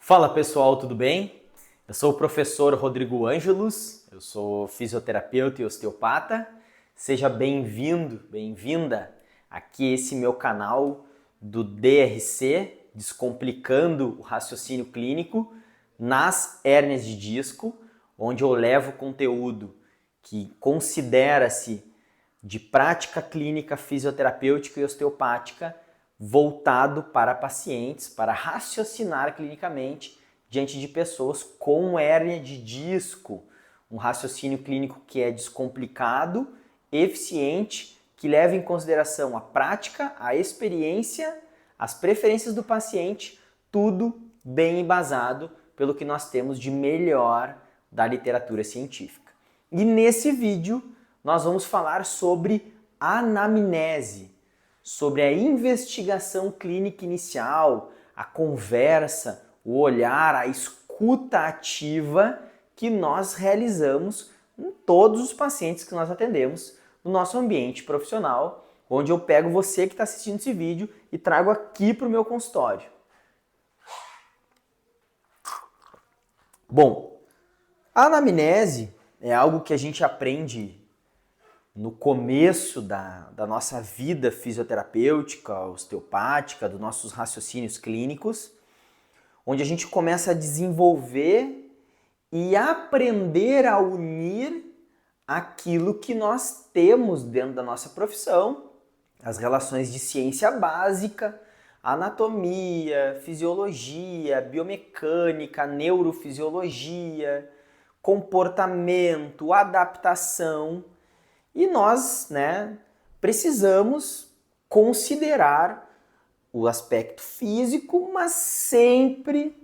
Fala pessoal, tudo bem? Eu sou o professor Rodrigo Ângelos, eu sou fisioterapeuta e osteopata. Seja bem-vindo, bem-vinda aqui a esse meu canal do DRC, Descomplicando o Raciocínio Clínico nas hérnias de disco, onde eu levo conteúdo que considera-se de prática clínica fisioterapêutica e osteopática voltado para pacientes, para raciocinar clinicamente diante de pessoas com hérnia de disco. Um raciocínio clínico que é descomplicado, eficiente, que leva em consideração a prática, a experiência, as preferências do paciente, tudo bem embasado pelo que nós temos de melhor da literatura científica. E nesse vídeo nós vamos falar sobre anamnese, sobre a investigação clínica inicial, a conversa, o olhar, a escuta ativa que nós realizamos em todos os pacientes que nós atendemos no nosso ambiente profissional, onde eu pego você que está assistindo esse vídeo e trago aqui para o meu consultório. Bom, a anamnese é algo que a gente aprende no começo da nossa vida fisioterapêutica, osteopática, dos nossos raciocínios clínicos, onde a gente começa a desenvolver e aprender a unir aquilo que nós temos dentro da nossa profissão, as relações de ciência básica, anatomia, fisiologia, biomecânica, neurofisiologia, comportamento, adaptação. E nós, precisamos considerar o aspecto físico, mas sempre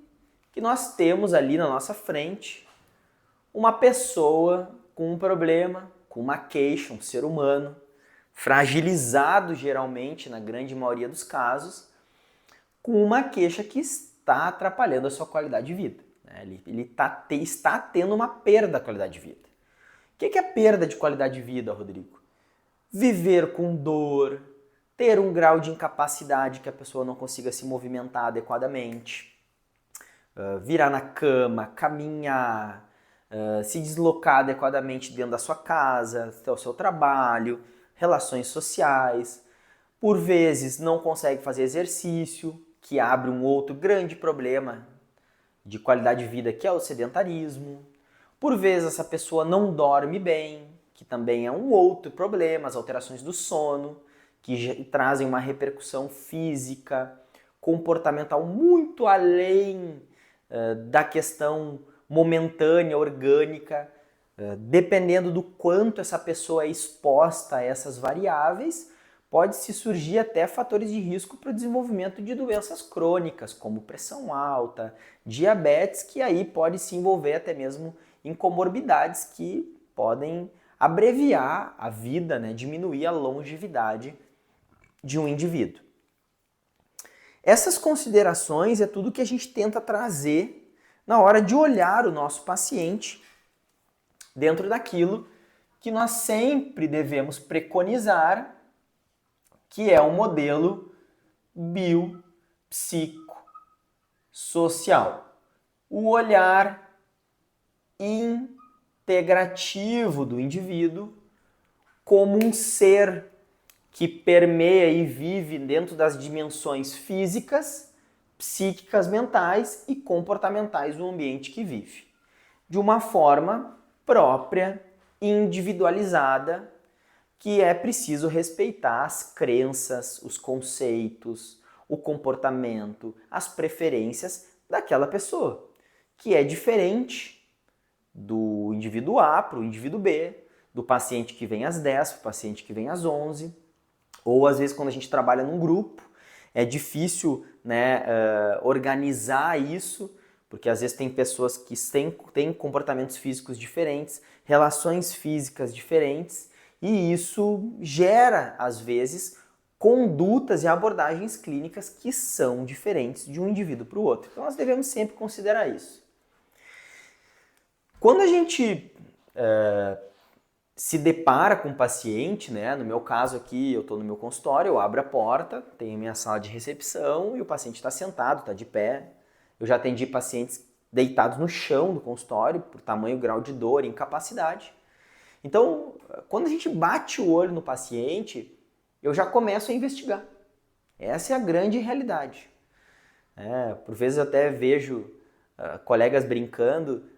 que nós temos ali na nossa frente uma pessoa com um problema, com uma queixa, um ser humano, fragilizado geralmente, na grande maioria dos casos, com uma queixa que está atrapalhando a sua qualidade de vida. Ele está tendo uma perda da qualidade de vida. O que é perda de qualidade de vida, Rodrigo? Viver com dor, ter um grau de incapacidade que a pessoa não consiga se movimentar adequadamente, virar na cama, caminhar, se deslocar adequadamente dentro da sua casa, até o seu trabalho, relações sociais. Por vezes não consegue fazer exercício, que abre um outro grande problema de qualidade de vida, que é o sedentarismo. Por vezes essa pessoa não dorme bem, que também é um outro problema, as alterações do sono, que trazem uma repercussão física, comportamental muito além da questão momentânea, orgânica, dependendo do quanto essa pessoa é exposta a essas variáveis, pode-se surgir até fatores de risco para o desenvolvimento de doenças crônicas, como pressão alta, diabetes, que aí pode se envolver até mesmo em comorbidades que podem abreviar a vida, diminuir a longevidade de um indivíduo. Essas considerações é tudo que a gente tenta trazer na hora de olhar o nosso paciente dentro daquilo que nós sempre devemos preconizar, que é um modelo biopsicossocial. O olhar integrativo do indivíduo como um ser que permeia e vive dentro das dimensões físicas, psíquicas, mentais e comportamentais do ambiente que vive, de uma forma própria, individualizada, que é preciso respeitar as crenças, os conceitos, o comportamento, as preferências daquela pessoa, que é diferente do indivíduo A para o indivíduo B, do paciente que vem às 10 para o paciente que vem às 11, ou às vezes quando a gente trabalha num grupo, é difícil organizar isso, porque às vezes tem pessoas que têm comportamentos físicos diferentes, relações físicas diferentes, e isso gera, às vezes, condutas e abordagens clínicas que são diferentes de um indivíduo para o outro. Então nós devemos sempre considerar isso. Quando a gente se depara com um paciente, no meu caso aqui, eu estou no meu consultório, eu abro a porta, tenho minha sala de recepção e o paciente está sentado, está de pé. Eu já atendi pacientes deitados no chão do consultório por tamanho grau de dor e incapacidade. Então, quando a gente bate o olho no paciente, eu já começo a investigar. Essa é a grande realidade. Por vezes eu até vejo colegas brincando,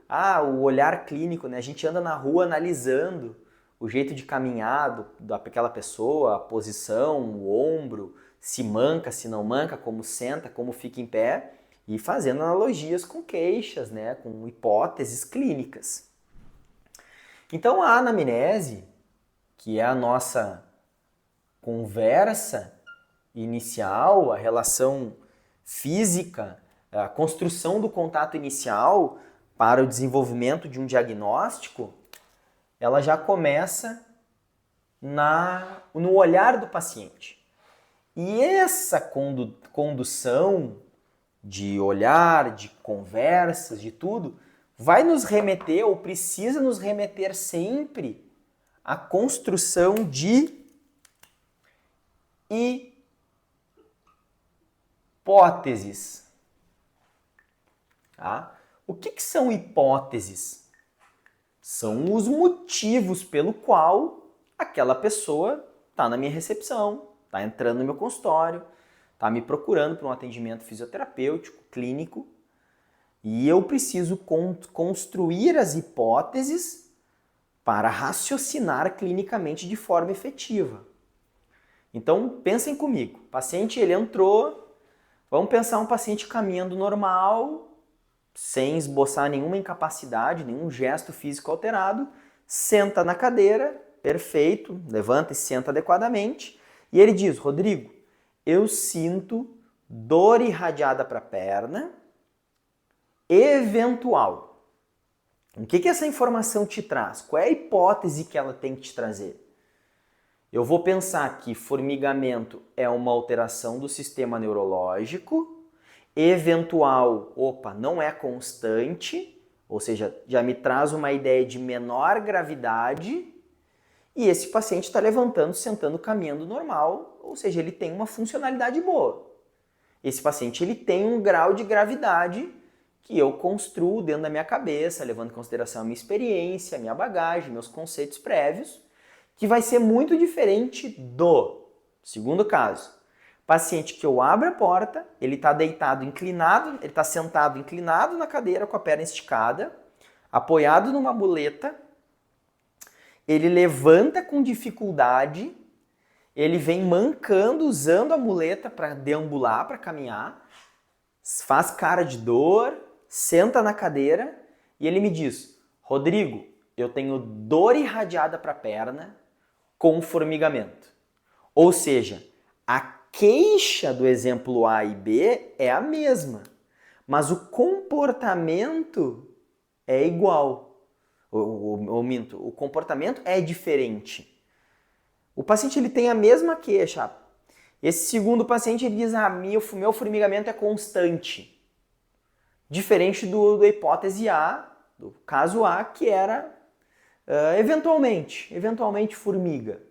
o olhar clínico, né? A gente anda na rua analisando o jeito de caminhar daquela pessoa, a posição, o ombro, se manca, se não manca, como senta, como fica em pé, e fazendo analogias com queixas, né? Com hipóteses clínicas. Então a anamnese, que é a nossa conversa inicial, a relação física, a construção do contato inicial para o desenvolvimento de um diagnóstico, ela já começa no olhar do paciente. E essa condução de olhar, de conversas, de tudo, vai nos remeter, ou precisa nos remeter sempre, à construção de hipóteses. Tá? O que são hipóteses? São os motivos pelo qual aquela pessoa está na minha recepção, está entrando no meu consultório, está me procurando para um atendimento fisioterapêutico, clínico, e eu preciso construir as hipóteses para raciocinar clinicamente de forma efetiva. Então, pensem comigo. O paciente, ele entrou, vamos pensar um paciente caminhando normal, sem esboçar nenhuma incapacidade, nenhum gesto físico alterado, senta na cadeira, perfeito, levanta e senta adequadamente, e ele diz: Rodrigo, eu sinto dor irradiada para a perna, eventual. O que essa informação te traz? Qual é a hipótese que ela tem que te trazer? Eu vou pensar que formigamento é uma alteração do sistema neurológico, eventual, não é constante, ou seja, já me traz uma ideia de menor gravidade, e esse paciente está levantando, sentando, caminhando normal, ou seja, ele tem uma funcionalidade boa. Esse paciente, ele tem um grau de gravidade que eu construo dentro da minha cabeça, levando em consideração a minha experiência, a minha bagagem, meus conceitos prévios, que vai ser muito diferente do segundo caso. Paciente que eu abro a porta, ele está deitado inclinado, ele está sentado inclinado na cadeira com a perna esticada, apoiado numa muleta, ele levanta com dificuldade, ele vem mancando, usando a muleta para deambular, para caminhar, faz cara de dor, senta na cadeira e ele me diz: Rodrigo, eu tenho dor irradiada para a perna com formigamento. Ou seja, a queixa do exemplo A e B é a mesma, mas o comportamento é igual. Minto, o comportamento é diferente. O paciente, ele tem a mesma queixa. Esse segundo paciente, ele diz: meu formigamento é constante. Diferente da hipótese A, do caso A, que era eventualmente formiga.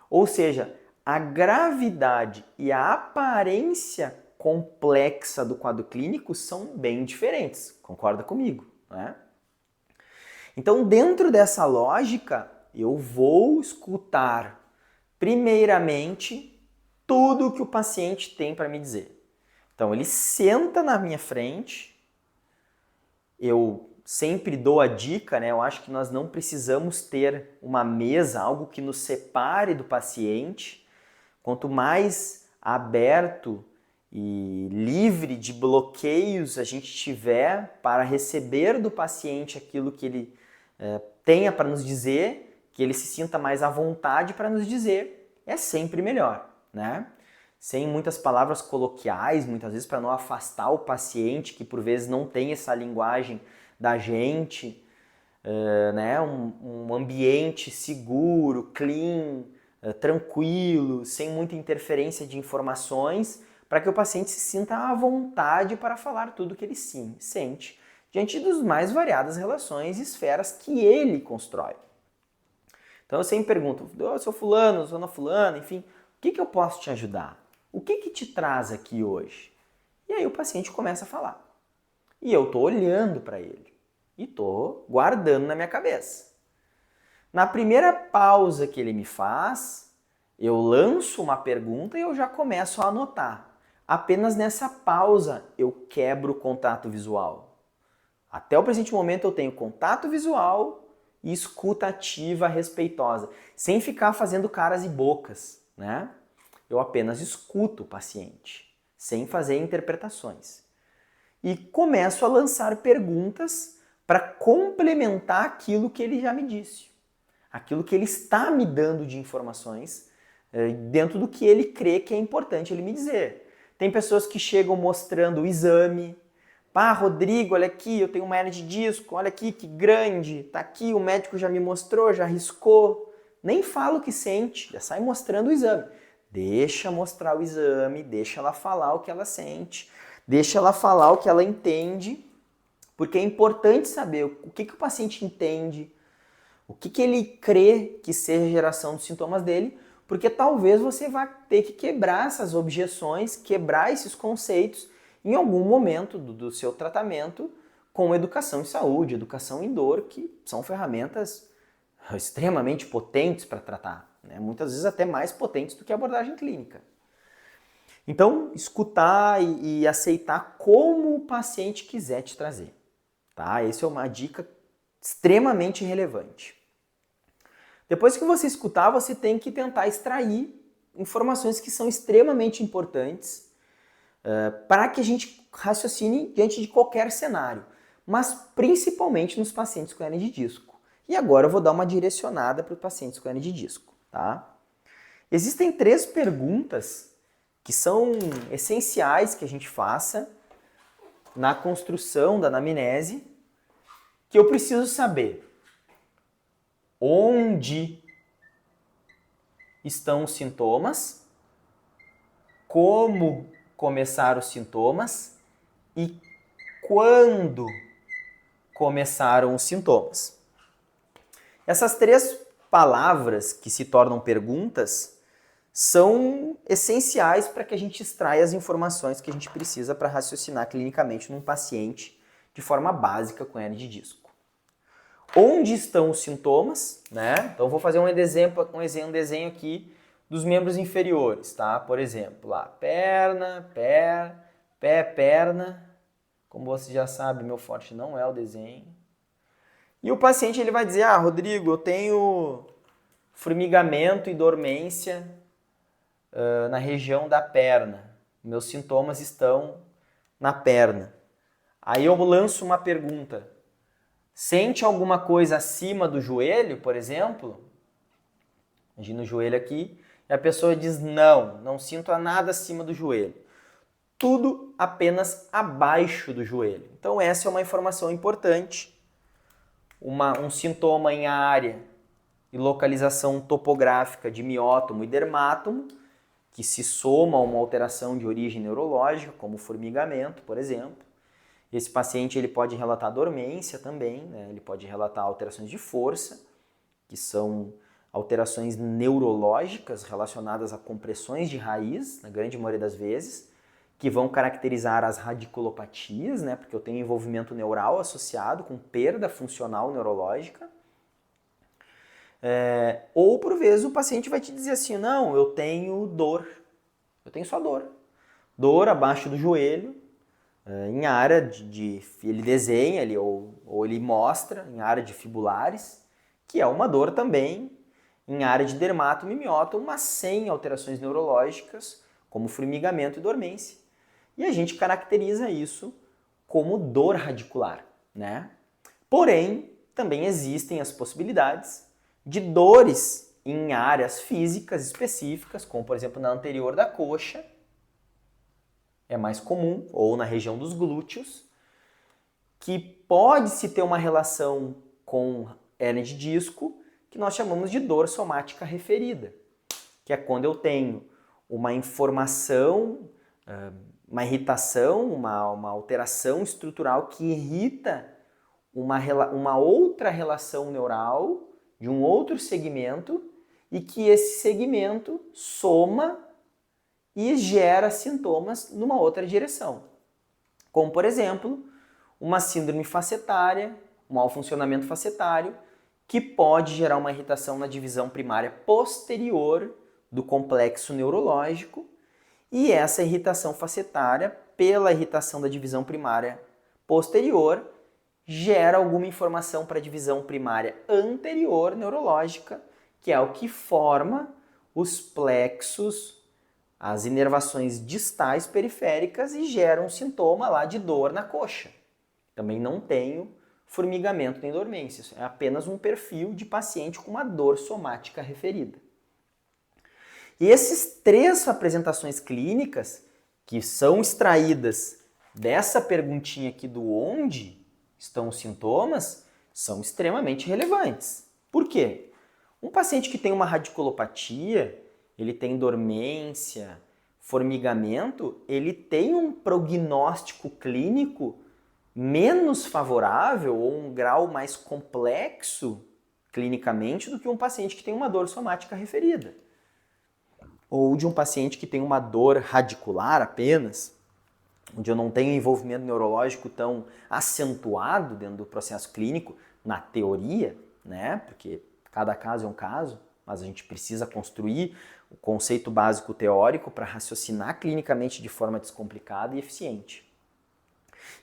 Ou seja, a gravidade e a aparência complexa do quadro clínico são bem diferentes. Concorda comigo, né? Então, dentro dessa lógica, eu vou escutar primeiramente tudo que o paciente tem para me dizer. Então, ele senta na minha frente, eu sempre dou a dica, né? Eu acho que nós não precisamos ter uma mesa, algo que nos separe do paciente. Quanto mais aberto e livre de bloqueios a gente tiver para receber do paciente aquilo que ele tenha para nos dizer, que ele se sinta mais à vontade para nos dizer, é sempre melhor, né? Sem muitas palavras coloquiais, muitas vezes para não afastar o paciente, que por vezes não tem essa linguagem da gente, né? Um ambiente seguro, clean, tranquilo, sem muita interferência de informações, para que o paciente se sinta à vontade para falar tudo que ele sente, diante das mais variadas relações e esferas que ele constrói. Então eu sempre pergunto: seu fulano, dona fulana, enfim, o que eu posso te ajudar? O que te traz aqui hoje? E aí o paciente começa a falar. E eu estou olhando para ele e estou guardando na minha cabeça. Na primeira pausa que ele me faz, eu lanço uma pergunta e eu já começo a anotar. Apenas nessa pausa eu quebro o contato visual. Até o presente momento eu tenho contato visual e escuta ativa respeitosa, sem ficar fazendo caras e bocas, né? Eu apenas escuto o paciente, sem fazer interpretações. E começo a lançar perguntas para complementar aquilo que ele já me disse. Aquilo que ele está me dando de informações dentro do que ele crê que é importante ele me dizer. Tem pessoas que chegam mostrando o exame. Pá, Rodrigo, olha aqui, eu tenho uma hernia de disco, olha aqui que grande, tá aqui, o médico já me mostrou, já riscou. Nem fala o que sente, já sai mostrando o exame. Deixa mostrar o exame, deixa ela falar o que ela sente, deixa ela falar o que ela entende, porque é importante saber o que o paciente entende, o que ele crê que seja a geração dos sintomas dele, porque talvez você vá ter que quebrar essas objeções, quebrar esses conceitos em algum momento do seu tratamento com educação em saúde, educação em dor, que são ferramentas extremamente potentes para tratar, né? Muitas vezes até mais potentes do que a abordagem clínica. Então, escutar e aceitar como o paciente quiser te trazer. Tá? Essa é uma dica extremamente relevante. Depois que você escutar, você tem que tentar extrair informações que são extremamente importantes para que a gente raciocine diante de qualquer cenário, mas principalmente nos pacientes com hernia de disco. E agora eu vou dar uma direcionada para os pacientes com hernia de disco. Tá? Existem 3 perguntas que são essenciais que a gente faça na construção da anamnese, que eu preciso saber. Onde estão os sintomas, como começaram os sintomas e quando começaram os sintomas. Essas 3 palavras que se tornam perguntas são essenciais para que a gente extraia as informações que a gente precisa para raciocinar clinicamente num paciente de forma básica com hernia de disco. Onde estão os sintomas, né? Então vou fazer um desenho aqui dos membros inferiores, tá? Por exemplo, lá, perna, pé, perna. Como você já sabe, meu forte não é o desenho. E o paciente ele vai dizer, Rodrigo, eu tenho formigamento e dormência na região da perna. Meus sintomas estão na perna. Aí eu lanço uma pergunta. Sente alguma coisa acima do joelho, por exemplo? Imagina o joelho aqui. E a pessoa diz, não sinto nada acima do joelho. Tudo apenas abaixo do joelho. Então essa é uma informação importante. Um sintoma em área e localização topográfica de miótomo e dermátomo, que se soma a uma alteração de origem neurológica, como formigamento, por exemplo. Esse paciente ele pode relatar dormência também, né? Ele pode relatar alterações de força, que são alterações neurológicas relacionadas a compressões de raiz, na grande maioria das vezes, que vão caracterizar as radiculopatias, né? Porque eu tenho envolvimento neural associado com perda funcional neurológica. Ou, por vezes, o paciente vai te dizer assim, não, eu tenho dor, eu tenho só dor. Dor abaixo do joelho, em área ele desenha ou ele mostra em área de fibulares, que é uma dor também em área de dermátomo e miótomo, mas sem alterações neurológicas, como formigamento e dormência. E a gente caracteriza isso como dor radicular, né? Porém, também existem as possibilidades de dores em áreas físicas específicas, como por exemplo na anterior da coxa, é mais comum, ou na região dos glúteos, que pode-se ter uma relação com hernia de disco, que nós chamamos de dor somática referida, que é quando eu tenho uma informação, uma irritação, uma alteração estrutural que irrita uma outra relação neural de um outro segmento e que esse segmento soma e gera sintomas numa outra direção. Como, por exemplo, uma síndrome facetária, um mau funcionamento facetário, que pode gerar uma irritação na divisão primária posterior do complexo neurológico, e essa irritação facetária, pela irritação da divisão primária posterior, gera alguma informação para a divisão primária anterior neurológica, que é o que forma os plexos, as inervações distais periféricas, e gera um sintoma lá de dor na coxa. Também não tenho formigamento nem dormência, isso é apenas um perfil de paciente com uma dor somática referida. E esses 3 apresentações clínicas, que são extraídas dessa perguntinha aqui do onde estão os sintomas, são extremamente relevantes. Por quê? Um paciente que tem uma radiculopatia, ele tem dormência, formigamento, ele tem um prognóstico clínico menos favorável ou um grau mais complexo clinicamente do que um paciente que tem uma dor somática referida. Ou de um paciente que tem uma dor radicular apenas, onde eu não tenho envolvimento neurológico tão acentuado dentro do processo clínico, na teoria, né? Porque cada caso é um caso, mas a gente precisa construir o conceito básico teórico para raciocinar clinicamente de forma descomplicada e eficiente.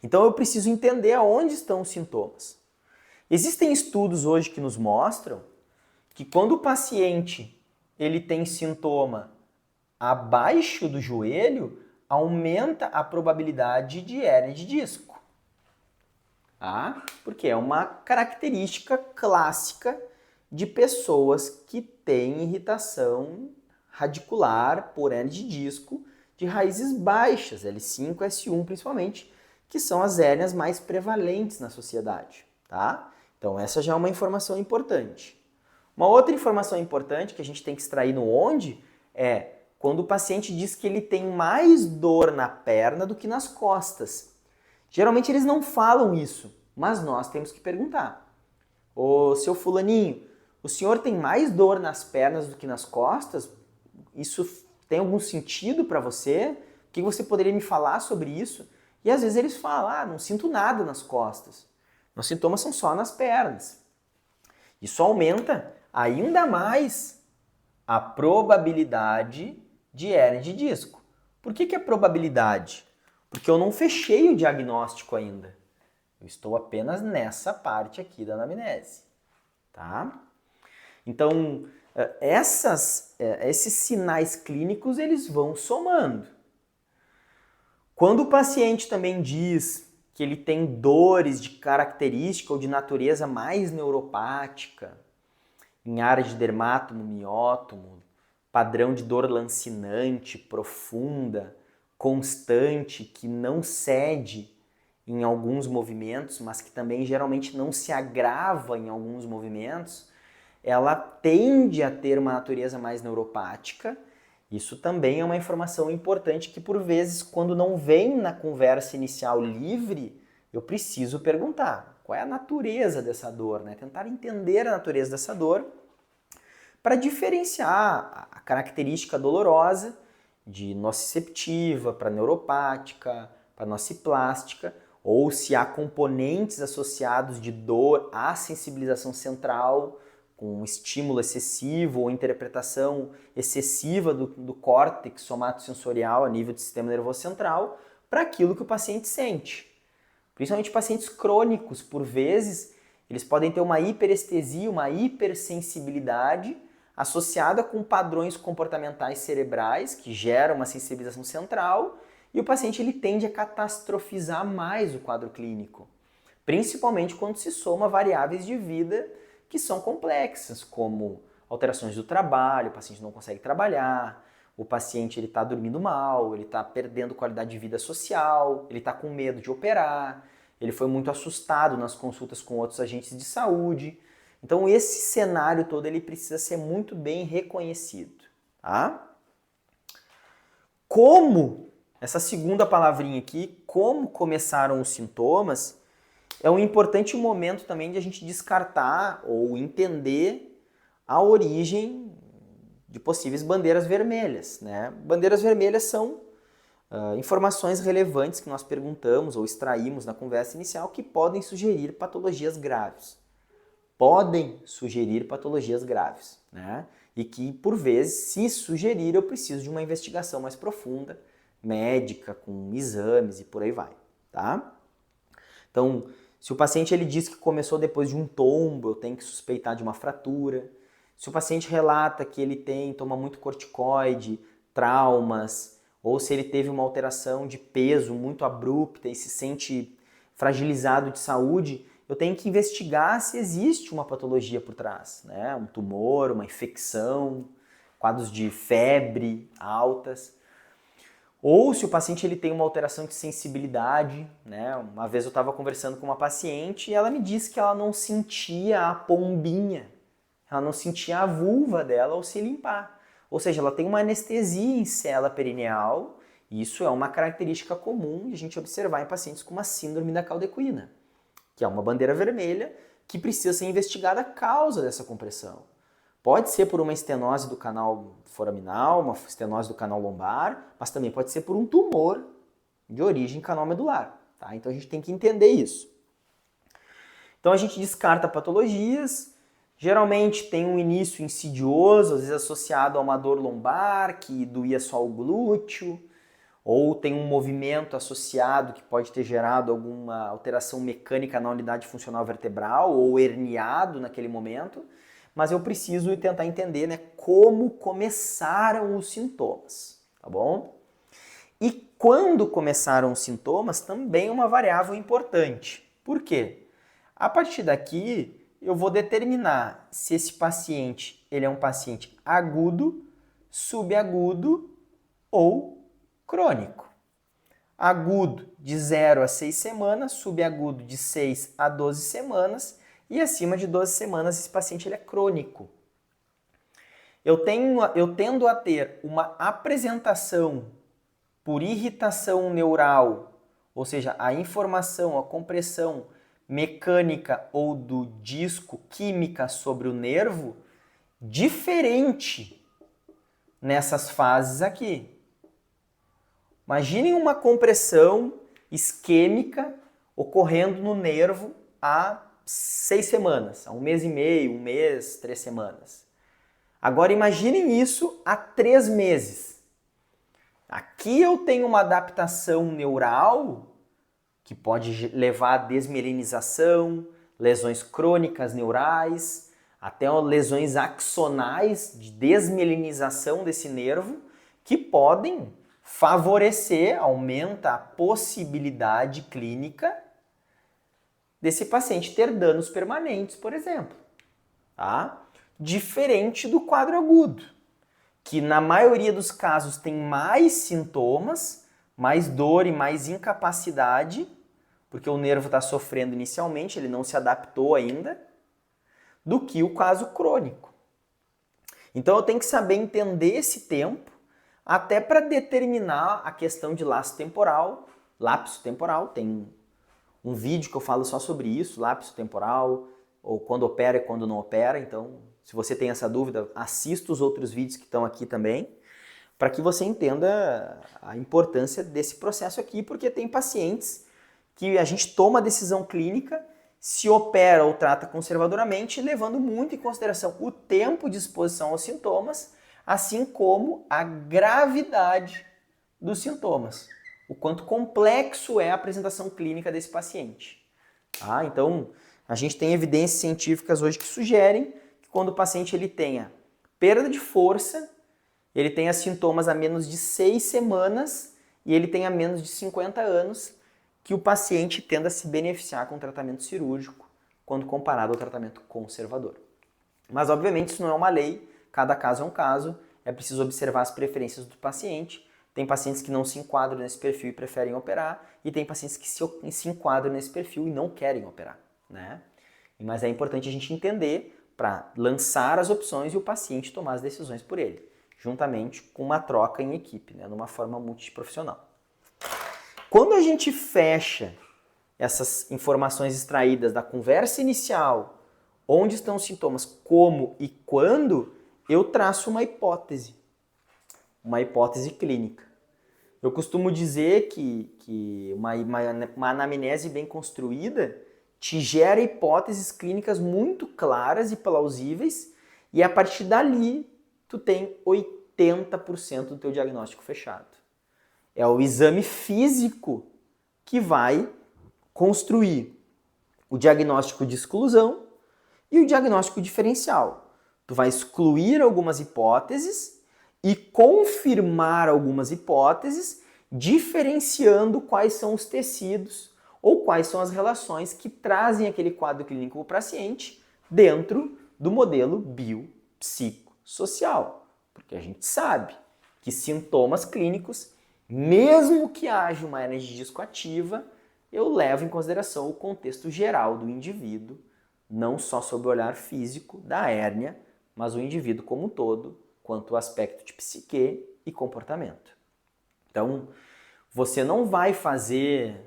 Então eu preciso entender aonde estão os sintomas. Existem estudos hoje que nos mostram que quando o paciente ele tem sintoma abaixo do joelho, aumenta a probabilidade de hérnia de disco. Porque é uma característica clássica de pessoas que têm irritação radicular por hérnia de disco de raízes baixas, L5, S1 principalmente, que são as hérnias mais prevalentes na sociedade, tá? Então essa já é uma informação importante. Uma outra informação importante que a gente tem que extrair no onde é quando o paciente diz que ele tem mais dor na perna do que nas costas. Geralmente eles não falam isso, mas nós temos que perguntar. Ô, seu fulaninho, o senhor tem mais dor nas pernas do que nas costas? Isso tem algum sentido para você? O que você poderia me falar sobre isso? E às vezes eles falam, não sinto nada nas costas. Os sintomas são só nas pernas. Isso aumenta ainda mais a probabilidade de hérnia de disco. Por que é probabilidade? Porque eu não fechei o diagnóstico ainda. Eu estou apenas nessa parte aqui da anamnese. Tá? Então, esses sinais clínicos eles vão somando. Quando o paciente também diz que ele tem dores de característica ou de natureza mais neuropática, em área de dermátomo, miótomo, padrão de dor lancinante, profunda, constante, que não cede em alguns movimentos, mas que também geralmente não se agrava em alguns movimentos, ela tende a ter uma natureza mais neuropática. Isso também é uma informação importante que, por vezes, quando não vem na conversa inicial livre, eu preciso perguntar qual é a natureza dessa dor, né? Tentar entender a natureza dessa dor para diferenciar a característica dolorosa de nociceptiva para neuropática, para nociplástica, ou se há componentes associados de dor à sensibilização central, com um estímulo excessivo ou interpretação excessiva do córtex somatosensorial a nível do sistema nervoso central para aquilo que o paciente sente. Principalmente pacientes crônicos, por vezes, eles podem ter uma hiperestesia, uma hipersensibilidade associada com padrões comportamentais cerebrais que geram uma sensibilização central, e o paciente ele tende a catastrofizar mais o quadro clínico, principalmente quando se soma variáveis de vida que são complexas, como alterações do trabalho, o paciente não consegue trabalhar, o paciente está dormindo mal, ele está perdendo qualidade de vida social, ele está com medo de operar, ele foi muito assustado nas consultas com outros agentes de saúde. Então esse cenário todo ele precisa ser muito bem reconhecido. Tá? Como, essa segunda palavrinha aqui, como começaram os sintomas, é um importante momento também de a gente descartar ou entender a origem de possíveis bandeiras vermelhas, né? Bandeiras vermelhas são informações relevantes que nós perguntamos ou extraímos na conversa inicial que podem sugerir patologias graves. Podem sugerir patologias graves, né? E que, por vezes, se sugerir, eu preciso de uma investigação mais profunda, médica, com exames e por aí vai, tá? Então, se o paciente ele diz que começou depois de um tombo, eu tenho que suspeitar de uma fratura. Se o paciente relata que ele toma muito corticoide, traumas, ou se ele teve uma alteração de peso muito abrupta e se sente fragilizado de saúde, eu tenho que investigar se existe uma patologia por trás, né? Um tumor, uma infecção, quadros de febre altas. Ou se o paciente ele tem uma alteração de sensibilidade, né? Uma vez eu estava conversando com uma paciente e ela me disse que ela não sentia a pombinha, ela não sentia a vulva dela ao se limpar. Ou seja, ela tem uma anestesia em célula perineal, e isso é uma característica comum de a gente observar em pacientes com uma síndrome da caldequina, que é uma bandeira vermelha que precisa ser investigada a causa dessa compressão. Pode ser por uma estenose do canal foraminal, uma estenose do canal lombar, mas também pode ser por um tumor de origem canal medular. Tá? Então a gente tem que entender isso. Então a gente descarta patologias, geralmente tem um início insidioso, às vezes associado a uma dor lombar, que doía só o glúteo, ou tem um movimento associado que pode ter gerado alguma alteração mecânica na unidade funcional vertebral, ou herniado naquele momento, mas eu preciso tentar entender, né, como começaram os sintomas, tá bom? E quando começaram os sintomas também é uma variável importante. Por quê? A partir daqui eu vou determinar se esse paciente ele é um paciente agudo, subagudo ou crônico. Agudo de 0 a 6 semanas, subagudo de 6 a 12 semanas e acima de 12 semanas esse paciente ele é crônico. Eu tendo a ter uma apresentação por irritação neural, ou seja, a informação, a compressão mecânica ou do disco química sobre o nervo, diferente nessas fases aqui. Imaginem uma compressão isquêmica ocorrendo no nervo há 6 semanas, há 1 mês e meio, 1 mês, 3 semanas. Agora imaginem isso há 3 meses. Aqui eu tenho uma adaptação neural que pode levar a desmielinização, lesões crônicas neurais, até lesões axonais de desmielinização desse nervo, que podem favorecer, aumenta a possibilidade clínica desse paciente ter danos permanentes, por exemplo. Tá? Diferente do quadro agudo, que na maioria dos casos tem mais sintomas, mais dor e mais incapacidade, porque o nervo está sofrendo inicialmente, ele não se adaptou ainda, do que o caso crônico. Então eu tenho que saber entender esse tempo, até para determinar a questão de lapso temporal, tem um vídeo que eu falo só sobre isso, lapso temporal, ou quando opera e quando não opera, então se você tem essa dúvida, assista os outros vídeos que estão aqui também, para que você entenda a importância desse processo aqui, porque tem pacientes que a gente toma a decisão clínica, se opera ou trata conservadoramente, levando muito em consideração o tempo de exposição aos sintomas, assim como a gravidade dos sintomas, o quanto complexo é a apresentação clínica desse paciente. Tá? Então, a gente tem evidências científicas hoje que sugerem que quando o paciente ele tenha perda de força, ele tenha sintomas a menos de 6 semanas e ele tenha menos de 50 anos, que o paciente tenda a se beneficiar com o tratamento cirúrgico quando comparado ao tratamento conservador. Mas, obviamente, isso não é uma lei, cada caso é um caso, é preciso observar as preferências do paciente. Tem pacientes que não se enquadram nesse perfil e preferem operar, e tem pacientes que se enquadram nesse perfil e não querem operar, né? Mas é importante a gente entender para lançar as opções e o paciente tomar as decisões por ele, juntamente com uma troca em equipe, né? Numa forma multiprofissional. Quando a gente fecha essas informações extraídas da conversa inicial, onde estão os sintomas, como e quando, eu traço uma hipótese clínica. Eu costumo dizer que uma anamnese bem construída te gera hipóteses clínicas muito claras e plausíveis, e a partir dali tu tem 80% do teu diagnóstico fechado. É o exame físico que vai construir o diagnóstico de exclusão e o diagnóstico diferencial. Tu vai excluir algumas hipóteses e confirmar algumas hipóteses, diferenciando quais são os tecidos ou quais são as relações que trazem aquele quadro clínico para o paciente dentro do modelo biopsicossocial. Porque a gente sabe que sintomas clínicos, mesmo que haja uma hernia de disco ativa, eu levo em consideração o contexto geral do indivíduo, não só sob o olhar físico da hérnia, mas o indivíduo como um todo, quanto ao aspecto de psique e comportamento. Então, você não vai fazer,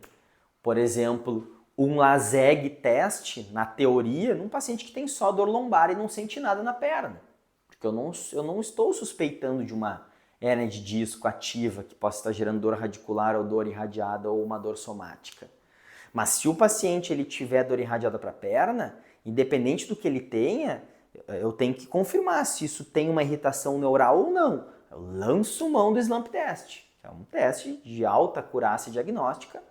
por exemplo, um LASEG teste, na teoria, num paciente que tem só dor lombar e não sente nada na perna. Porque eu não estou suspeitando de uma hérnia de disco ativa que possa estar gerando dor radicular ou dor irradiada ou uma dor somática. Mas se o paciente ele tiver dor irradiada para a perna, independente do que ele tenha, eu tenho que confirmar se isso tem uma irritação neural ou não. Eu lanço mão do SLAMP test, que é um teste de alta acurácia diagnóstica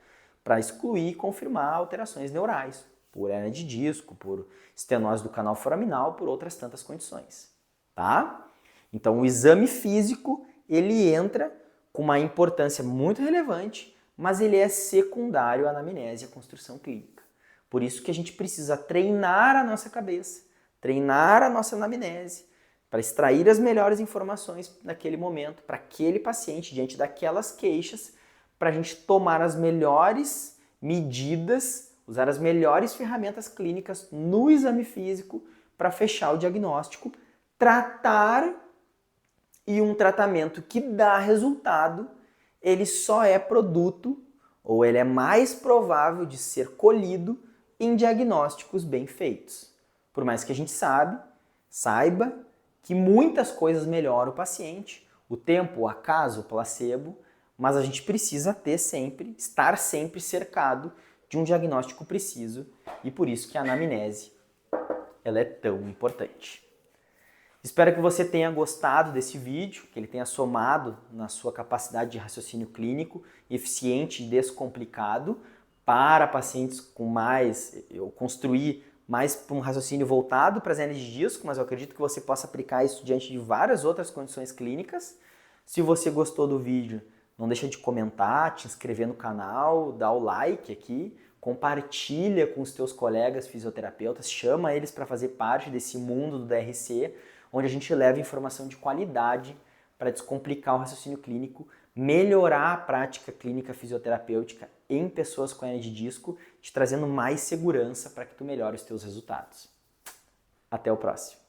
para excluir e confirmar alterações neurais, por hérnia de disco, por estenose do canal foraminal, por outras tantas condições. Tá? Então o exame físico ele entra com uma importância muito relevante, mas ele é secundário à anamnese e à construção clínica. Por isso que a gente precisa treinar a nossa cabeça, treinar a nossa anamnese, para extrair as melhores informações naquele momento, para aquele paciente, diante daquelas queixas, para a gente tomar as melhores medidas, usar as melhores ferramentas clínicas no exame físico para fechar o diagnóstico, tratar, e um tratamento que dá resultado, ele só é produto, ou ele é mais provável de ser colhido em diagnósticos bem feitos. Por mais que a gente saiba que muitas coisas melhoram o paciente, o tempo, o acaso, o placebo, mas a gente precisa estar sempre cercado de um diagnóstico preciso, e por isso que a anamnese ela é tão importante. Espero que você tenha gostado desse vídeo, que ele tenha somado na sua capacidade de raciocínio clínico, eficiente e descomplicado, para pacientes com mais, eu construí mais para um raciocínio voltado para as hernias de disco, mas eu acredito que você possa aplicar isso diante de várias outras condições clínicas. Se você gostou do vídeo, não deixa de comentar, te inscrever no canal, dá o like aqui, compartilha com os teus colegas fisioterapeutas, chama eles para fazer parte desse mundo do DRC, onde a gente leva informação de qualidade para descomplicar o raciocínio clínico, melhorar a prática clínica fisioterapêutica em pessoas com hernia de disco, te trazendo mais segurança para que tu melhore os teus resultados. Até o próximo.